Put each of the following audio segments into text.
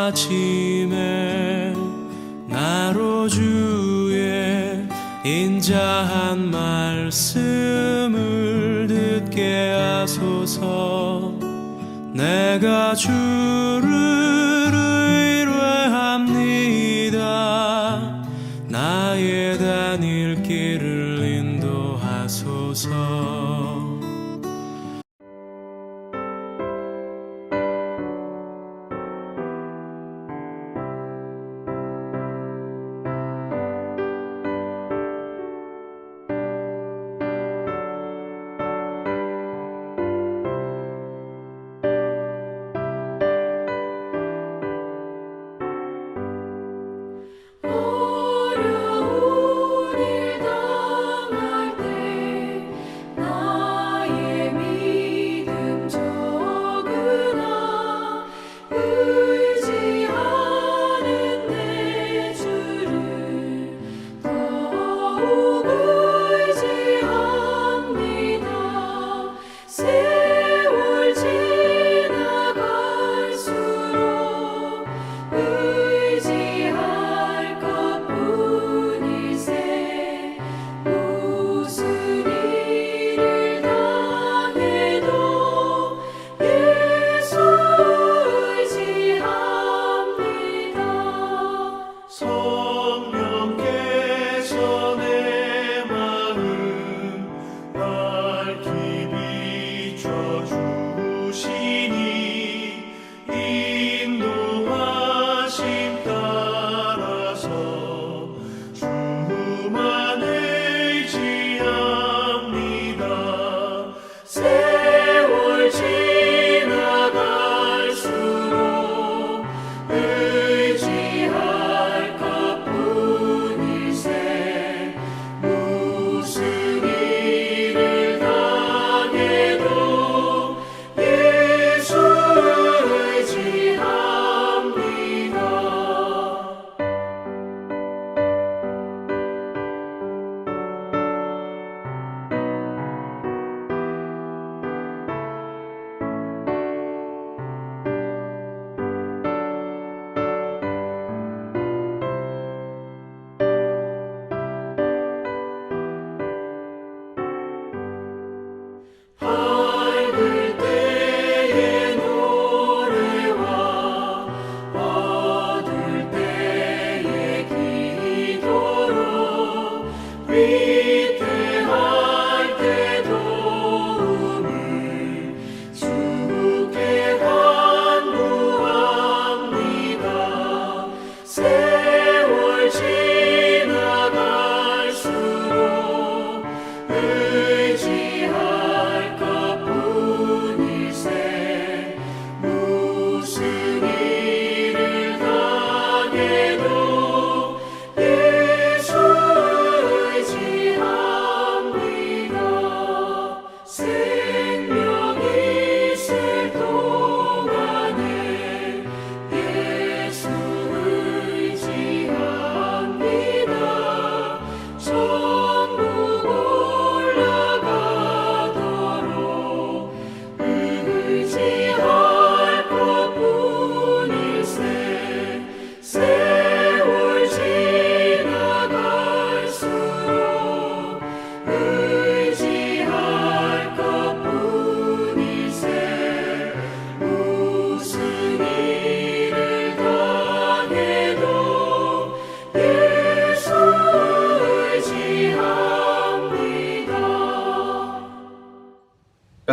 아침에 나로 주의 인자한 말씀을 듣게 하소서. 내가 주를 의뢰합니다. 나의 다닐 길을 인도하소서.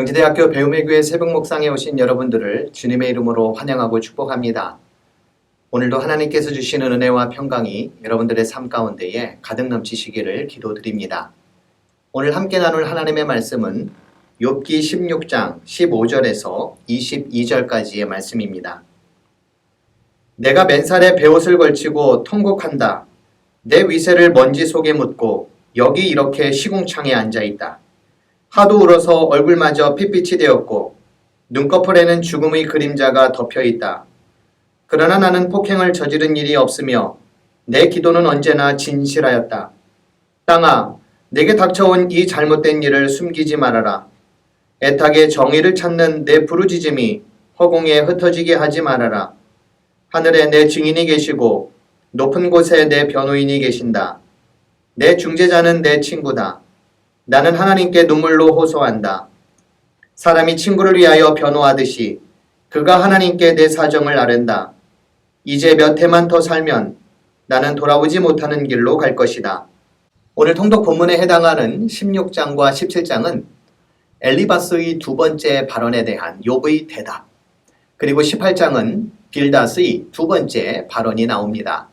영지대학교 배움의 교회 새벽 목상에 오신 여러분들을 주님의 이름으로 환영하고 축복합니다. 오늘도 하나님께서 주시는 은혜와 평강이 여러분들의 삶 가운데에 가득 넘치시기를 기도드립니다. 오늘 함께 나눌 하나님의 말씀은 욥기 16장 15절에서 22절까지의 말씀입니다. 내가 맨살에 베옷을 걸치고 통곡한다. 내 위세를 먼지 속에 묻고 여기 이렇게 시궁창에 앉아있다. 하도 울어서 얼굴마저 핏빛이 되었고 눈꺼풀에는 죽음의 그림자가 덮여있다. 그러나 나는 폭행을 저지른 일이 없으며 내 기도는 언제나 진실하였다. 땅아, 내게 닥쳐온 이 잘못된 일을 숨기지 말아라. 애타게 정의를 찾는 내 부르짖음이 허공에 흩어지게 하지 말아라. 하늘에 내 증인이 계시고 높은 곳에 내 변호인이 계신다. 내 중재자는 내 친구다. 나는 하나님께 눈물로 호소한다. 사람이 친구를 위하여 변호하듯이 그가 하나님께 내 사정을 아른다. 이제 몇 해만 더 살면 나는 돌아오지 못하는 길로 갈 것이다. 오늘 통독 본문에 해당하는 16장과 17장은 엘리바스의 두 번째 발언에 대한 욥의 대답, 그리고 18장은 빌닷의 두 번째 발언이 나옵니다.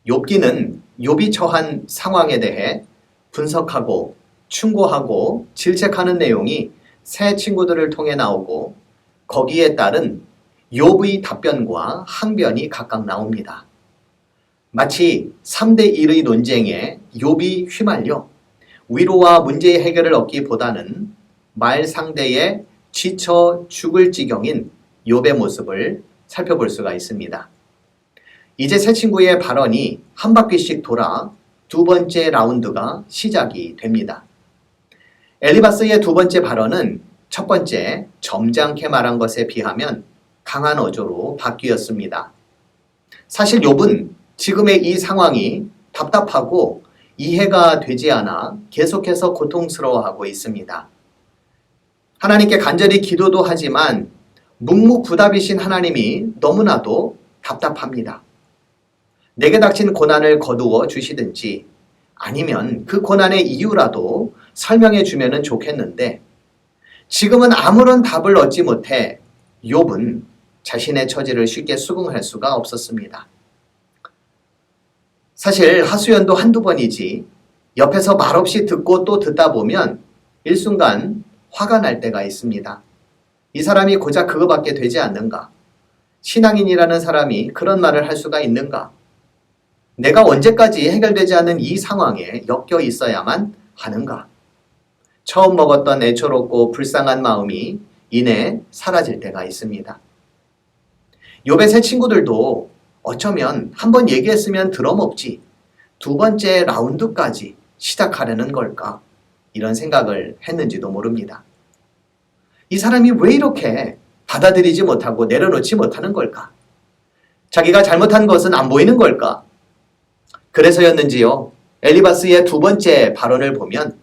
욥기는 욥이 처한 상황에 대해 분석하고 충고하고 질책하는 내용이 세 친구들을 통해 나오고 거기에 따른 욥의 답변과 항변이 각각 나옵니다. 마치 3대1의 논쟁에 욥이 휘말려 위로와 문제의 해결을 얻기보다는 말 상대에 지쳐 죽을 지경인 욥의 모습을 살펴볼 수가 있습니다. 이제 세 친구의 발언이 한 바퀴씩 돌아 두 번째 라운드가 시작이 됩니다. 엘리바스의 두 번째 발언은 첫 번째 점잖게 말한 것에 비하면 강한 어조로 바뀌었습니다. 사실 욥은 지금의 이 상황이 답답하고 이해가 되지 않아 계속해서 고통스러워하고 있습니다. 하나님께 간절히 기도도 하지만 묵묵부답이신 하나님이 너무나도 답답합니다. 내게 닥친 고난을 거두어 주시든지 아니면 그 고난의 이유라도 설명해 주면 좋겠는데 지금은 아무런 답을 얻지 못해 욥은 자신의 처지를 쉽게 수긍할 수가 없었습니다. 사실 하수연도 한두 번이지 옆에서 말없이 듣고 또 듣다 보면 일순간 화가 날 때가 있습니다. 이 사람이 고작 그거밖에 되지 않는가? 신앙인이라는 사람이 그런 말을 할 수가 있는가? 내가 언제까지 해결되지 않은 이 상황에 엮여 있어야만 하는가? 처음 먹었던 애처롭고 불쌍한 마음이 이내 사라질 때가 있습니다. 욥의 세 친구들도 어쩌면 한번 얘기했으면 들어먹지 두 번째 라운드까지 시작하려는 걸까? 이런 생각을 했는지도 모릅니다. 이 사람이 왜 이렇게 받아들이지 못하고 내려놓지 못하는 걸까? 자기가 잘못한 것은 안 보이는 걸까? 그래서였는지요. 엘리바스의 두 번째 발언을 보면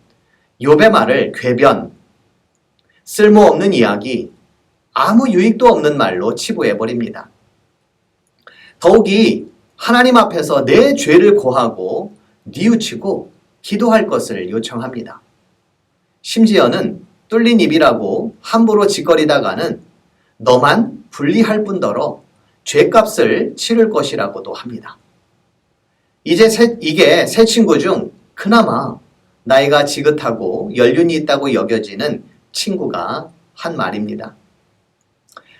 욥의 말을 궤변, 쓸모없는 이야기, 아무 유익도 없는 말로 치부해버립니다. 더욱이 하나님 앞에서 내 죄를 고하고 뉘우치고 기도할 것을 요청합니다. 심지어는 뚫린 입이라고 함부로 짓거리다가는 너만 분리할 뿐더러 죄값을 치를 것이라고도 합니다. 이게 세 친구 중 그나마 나이가 지긋하고 연륜이 있다고 여겨지는 친구가 한 말입니다.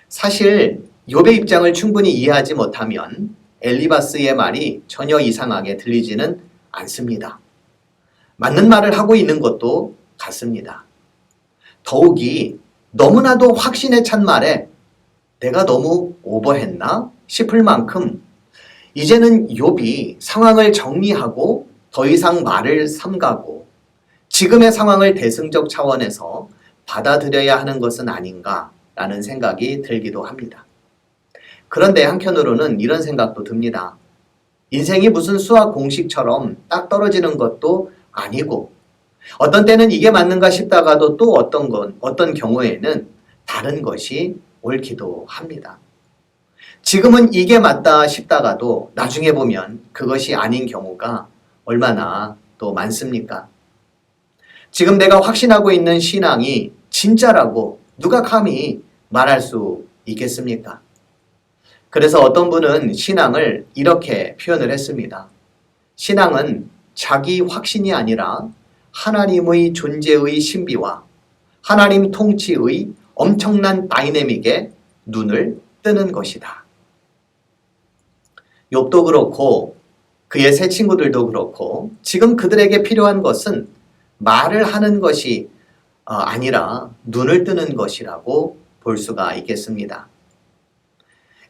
사실 욥의 입장을 충분히 이해하지 못하면 엘리바스의 말이 전혀 이상하게 들리지는 않습니다. 맞는 말을 하고 있는 것도 같습니다. 더욱이 너무나도 확신에 찬 말에 내가 너무 오버했나 싶을 만큼 이제는 욥이 상황을 정리하고 더 이상 말을 삼가고 지금의 상황을 대승적 차원에서 받아들여야 하는 것은 아닌가라는 생각이 들기도 합니다. 그런데 한편으로는 이런 생각도 듭니다. 인생이 무슨 수학 공식처럼 딱 떨어지는 것도 아니고 어떤 때는 이게 맞는가 싶다가도 또 어떤 경우에는 다른 것이 옳기도 합니다. 지금은 이게 맞다 싶다가도 나중에 보면 그것이 아닌 경우가 얼마나 또 많습니까? 지금 내가 확신하고 있는 신앙이 진짜라고 누가 감히 말할 수 있겠습니까? 그래서 어떤 분은 신앙을 이렇게 표현을 했습니다. 신앙은 자기 확신이 아니라 하나님의 존재의 신비와 하나님 통치의 엄청난 다이내믹에 눈을 뜨는 것이다. 욥도 그렇고 그의 세 친구들도 그렇고 지금 그들에게 필요한 것은 말을 하는 것이 아니라 눈을 뜨는 것이라고 볼 수가 있겠습니다.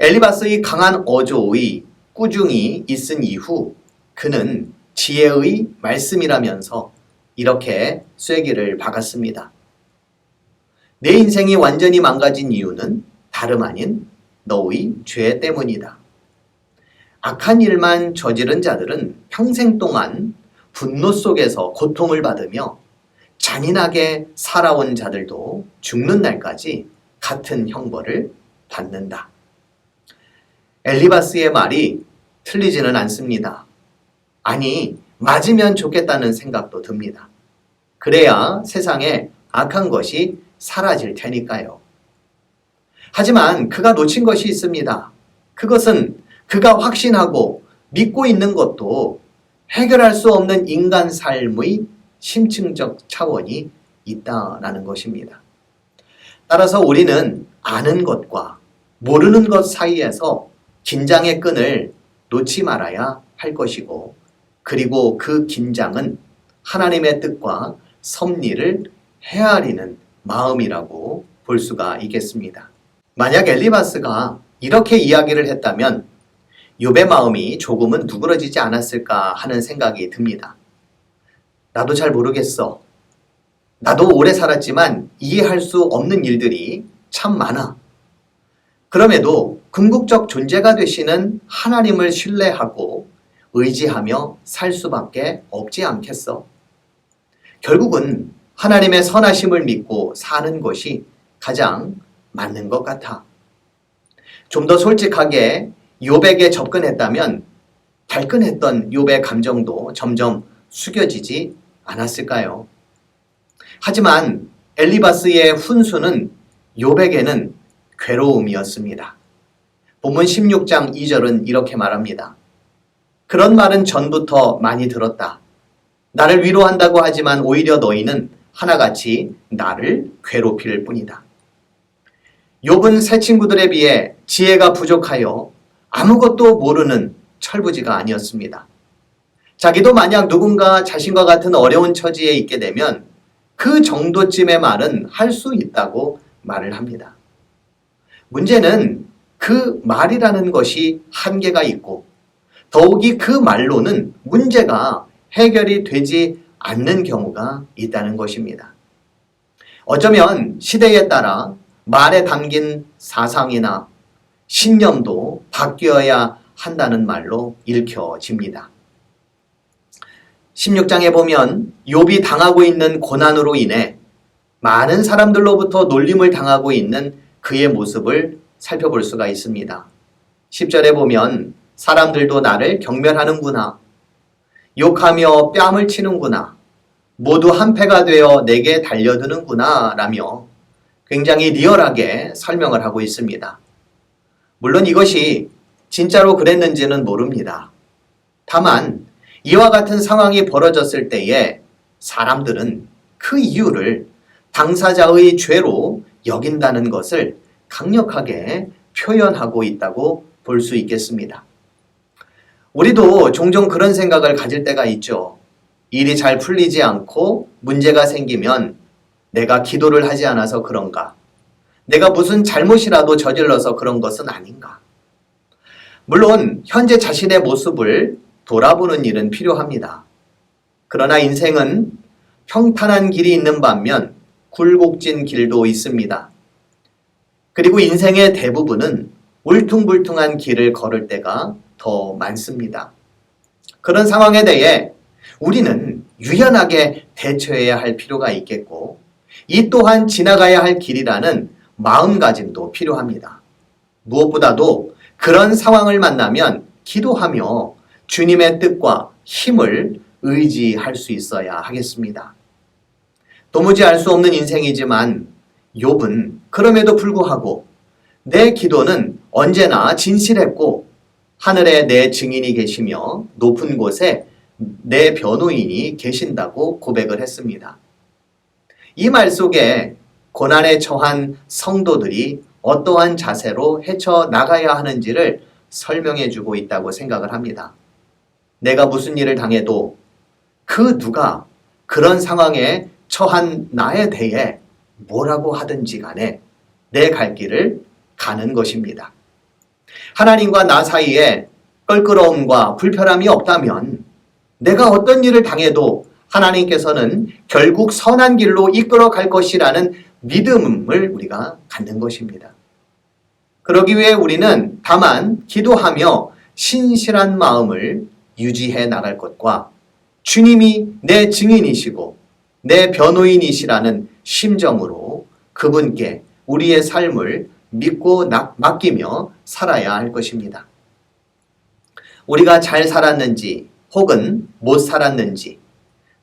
엘리바스의 강한 어조의 꾸중이 있은 이후 그는 지혜의 말씀이라면서 이렇게 쐐기를 박았습니다. 내 인생이 완전히 망가진 이유는 다름 아닌 너의 죄 때문이다. 악한 일만 저지른 자들은 평생 동안 분노 속에서 고통을 받으며 잔인하게 살아온 자들도 죽는 날까지 같은 형벌을 받는다. 엘리바스의 말이 틀리지는 않습니다. 아니, 맞으면 좋겠다는 생각도 듭니다. 그래야 세상에 악한 것이 사라질 테니까요. 하지만 그가 놓친 것이 있습니다. 그것은 그가 확신하고 믿고 있는 것도 해결할 수 없는 인간 삶의 심층적 차원이 있다라는 것입니다. 따라서 우리는 아는 것과 모르는 것 사이에서 긴장의 끈을 놓지 말아야 할 것이고, 그리고 그 긴장은 하나님의 뜻과 섭리를 헤아리는 마음이라고 볼 수가 있겠습니다. 만약 엘리바스가 이렇게 이야기를 했다면 욥의 마음이 조금은 누그러지지 않았을까 하는 생각이 듭니다. 나도 잘 모르겠어. 나도 오래 살았지만 이해할 수 없는 일들이 참 많아. 그럼에도 궁극적 존재가 되시는 하나님을 신뢰하고 의지하며 살 수밖에 없지 않겠어. 결국은 하나님의 선하심을 믿고 사는 것이 가장 맞는 것 같아. 좀 더 솔직하게 욥에게 접근했다면 발끈했던 욥의 감정도 점점 숙여지지 않았을까요? 하지만 엘리바스의 훈수는 욥에게는 괴로움이었습니다. 본문 16장 2절은 이렇게 말합니다. 그런 말은 전부터 많이 들었다. 나를 위로한다고 하지만 오히려 너희는 하나같이 나를 괴롭힐 뿐이다. 욥은 새 친구들에 비해 지혜가 부족하여 아무것도 모르는 철부지가 아니었습니다. 자기도 만약 누군가 자신과 같은 어려운 처지에 있게 되면 그 정도쯤의 말은 할 수 있다고 말을 합니다. 문제는 그 말이라는 것이 한계가 있고 더욱이 그 말로는 문제가 해결이 되지 않는 경우가 있다는 것입니다. 어쩌면 시대에 따라 말에 담긴 사상이나 신념도 바뀌어야 한다는 말로 읽혀집니다. 16장에 보면 욥이 당하고 있는 고난으로 인해 많은 사람들로부터 놀림을 당하고 있는 그의 모습을 살펴볼 수가 있습니다. 10절에 보면 사람들도 나를 경멸하는구나. 욕하며 뺨을 치는구나. 모두 한패가 되어 내게 달려드는구나 라며 굉장히 리얼하게 설명을 하고 있습니다. 물론 이것이 진짜로 그랬는지는 모릅니다. 다만 이와 같은 상황이 벌어졌을 때에 사람들은 그 이유를 당사자의 죄로 여긴다는 것을 강력하게 표현하고 있다고 볼 수 있겠습니다. 우리도 종종 그런 생각을 가질 때가 있죠. 일이 잘 풀리지 않고 문제가 생기면 내가 기도를 하지 않아서 그런가? 내가 무슨 잘못이라도 저질러서 그런 것은 아닌가? 물론 현재 자신의 모습을 돌아보는 일은 필요합니다. 그러나 인생은 평탄한 길이 있는 반면 굴곡진 길도 있습니다. 그리고 인생의 대부분은 울퉁불퉁한 길을 걸을 때가 더 많습니다. 그런 상황에 대해 우리는 유연하게 대처해야 할 필요가 있겠고 이 또한 지나가야 할 길이라는 마음가짐도 필요합니다. 무엇보다도 그런 상황을 만나면 기도하며 주님의 뜻과 힘을 의지할 수 있어야 하겠습니다. 도무지 알 수 없는 인생이지만 욥은 그럼에도 불구하고 내 기도는 언제나 진실했고 하늘에 내 증인이 계시며 높은 곳에 내 변호인이 계신다고 고백을 했습니다. 이 말 속에 고난에 처한 성도들이 어떠한 자세로 헤쳐나가야 하는지를 설명해 주고 있다고 생각을 합니다. 내가 무슨 일을 당해도 그 누가 그런 상황에 처한 나에 대해 뭐라고 하든지 간에 내 갈 길을 가는 것입니다. 하나님과 나 사이에 껄끄러움과 불편함이 없다면 내가 어떤 일을 당해도 하나님께서는 결국 선한 길로 이끌어 갈 것이라는 믿음을 우리가 갖는 것입니다. 그러기 위해 우리는 다만 기도하며 신실한 마음을 유지해 나갈 것과 주님이 내 증인이시고 내 변호인이시라는 심정으로 그분께 우리의 삶을 믿고 맡기며 살아야 할 것입니다. 우리가 잘 살았는지 혹은 못 살았는지,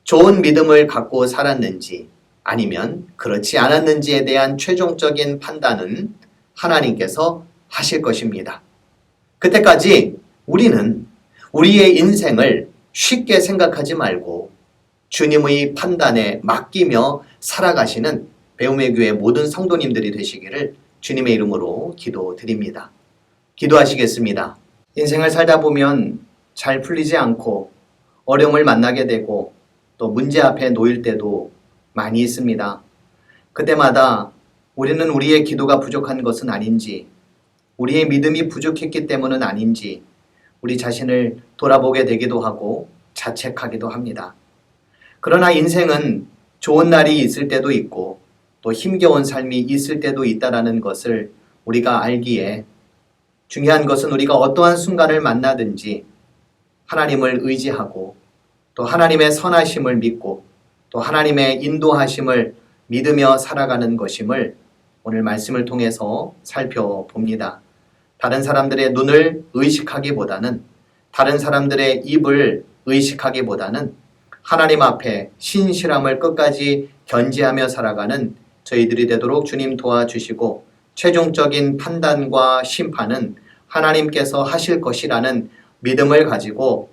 좋은 믿음을 갖고 살았는지 아니면 그렇지 않았는지에 대한 최종적인 판단은 하나님께서 하실 것입니다. 그때까지 우리는 우리의 인생을 쉽게 생각하지 말고 주님의 판단에 맡기며 살아가시는 배움의 교회 모든 성도님들이 되시기를 주님의 이름으로 기도드립니다. 기도하시겠습니다. 인생을 살다 보면 잘 풀리지 않고 어려움을 만나게 되고 또 문제 앞에 놓일 때도 많이 있습니다. 그때마다 우리는 우리의 기도가 부족한 것은 아닌지, 우리의 믿음이 부족했기 때문은 아닌지 우리 자신을 돌아보게 되기도 하고 자책하기도 합니다. 그러나 인생은 좋은 날이 있을 때도 있고 또 힘겨운 삶이 있을 때도 있다라는 것을 우리가 알기에 중요한 것은 우리가 어떠한 순간을 만나든지 하나님을 의지하고 또 하나님의 선하심을 믿고 또 하나님의 인도하심을 믿으며 살아가는 것임을 오늘 말씀을 통해서 살펴봅니다. 다른 사람들의 눈을 의식하기보다는, 다른 사람들의 입을 의식하기보다는 하나님 앞에 신실함을 끝까지 견지하며 살아가는 저희들이 되도록 주님 도와주시고 최종적인 판단과 심판은 하나님께서 하실 것이라는 믿음을 가지고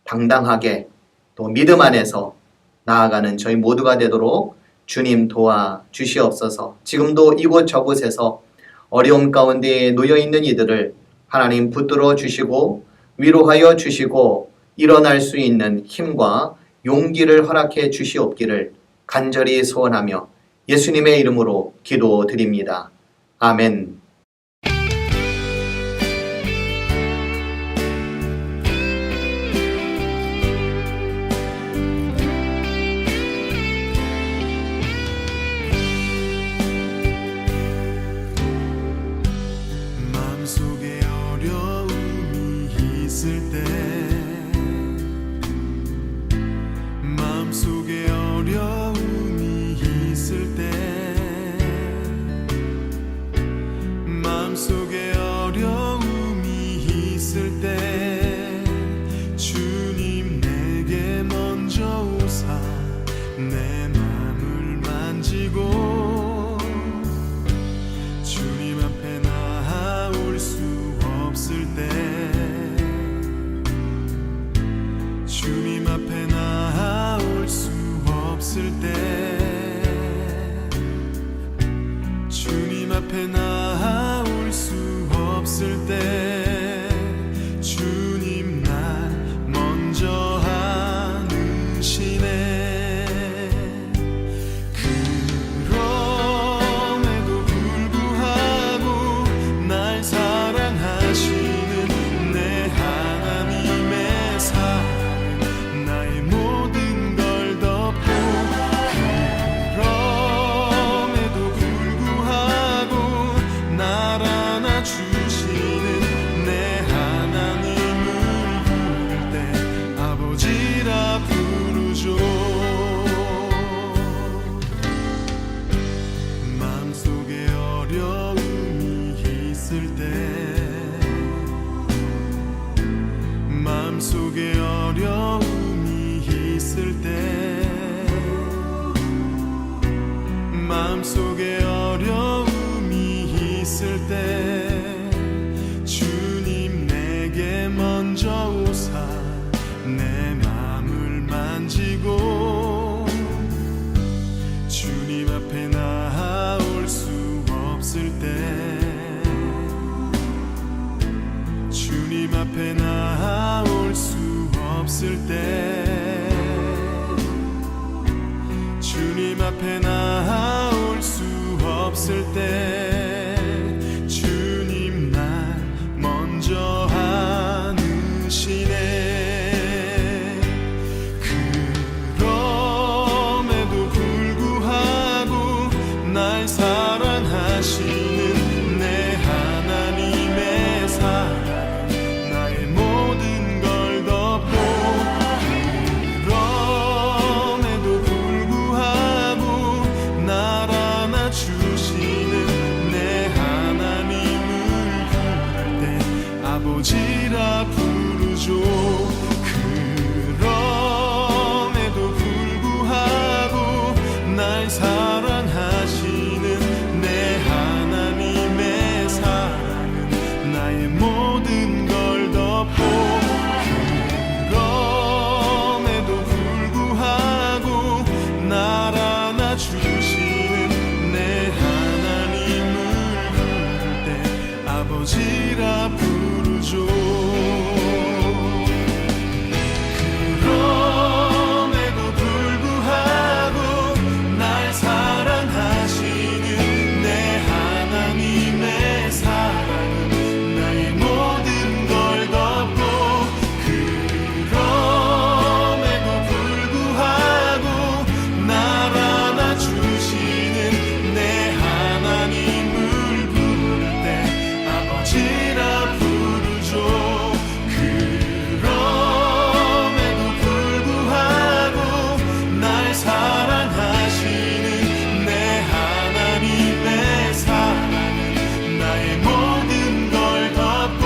당당하게 또 믿음 안에서 나아가는 저희 모두가 되도록 주님 도와주시옵소서. 지금도 이곳 저곳에서 어려움 가운데 놓여있는 이들을 하나님 붙들어 주시고 위로하여 주시고 일어날 수 있는 힘과 용기를 허락해 주시옵기를 간절히 소원하며 예수님의 이름으로 기도드립니다. 아멘. 마음속에 어려움이 있을 때, 마음속에 어려움이 있을 때, 마음속에 어려움이 있을 때 주님 내게 먼저 오사 내 맘을 만지고 주님 앞에 나올 수 없을 때, 주님 앞에 나올 수 없을 때, 주님 앞에 나올 수 없을 때 주님 날 먼저 안으시네. 그럼에도 불구하고 날 사랑하시는 내 하나님의 사랑 나의 모든 걸 덮고, 그럼에도 불구하고 날 안아주시는 내 하나님을 부를 때 아버지라 부르죠. 마음속에 어려움이 있을 때, 마음속에 어려움이 있을 때, 마음속에 어려움이 있을 때 주님 내게 먼저 오사 내 맘을 만지고 주님 앞에 나올 수 없을 때, 주님 앞에 나올 수 없을 때, 주님 앞에 나올 수 없을 때 주님 날 먼저 안으시네. 그럼에도 불구하고 날 사랑하시는 내 하나님 날 사랑하시는 내 하나님의 사랑은 나의 모든 걸 덮고 그럼에도 불구하고 날 안아주시는 내 하나님을 부를 때 아버지라 부르죠. 그럼에도 불구하고 날 사랑하시는 내 하나님의 사랑은 나의 모든 걸 덮고 그럼에도 불구하고 날 안아주시는 내 하나님을 부를 때 아버지라 부르죠. 그럼에도 불구하고 날 사랑하시는 내 하나님의 사랑은 나의 모든 걸 덮고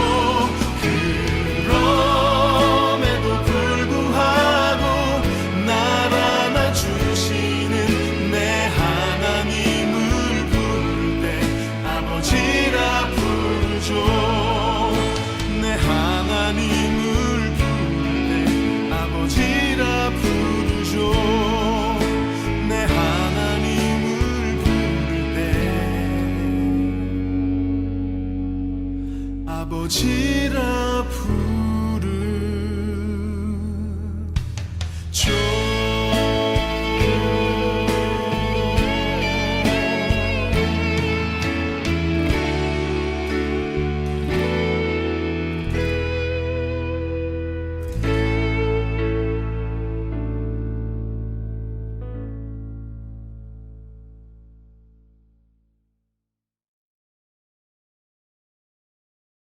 그럼에도 불구하고 날 안아주시는 내 하나님을 부를 때 아버지라 부르죠. 내 하나님을 부를 때 아버지라 부르죠. 내 하나님을 부를 때 아버지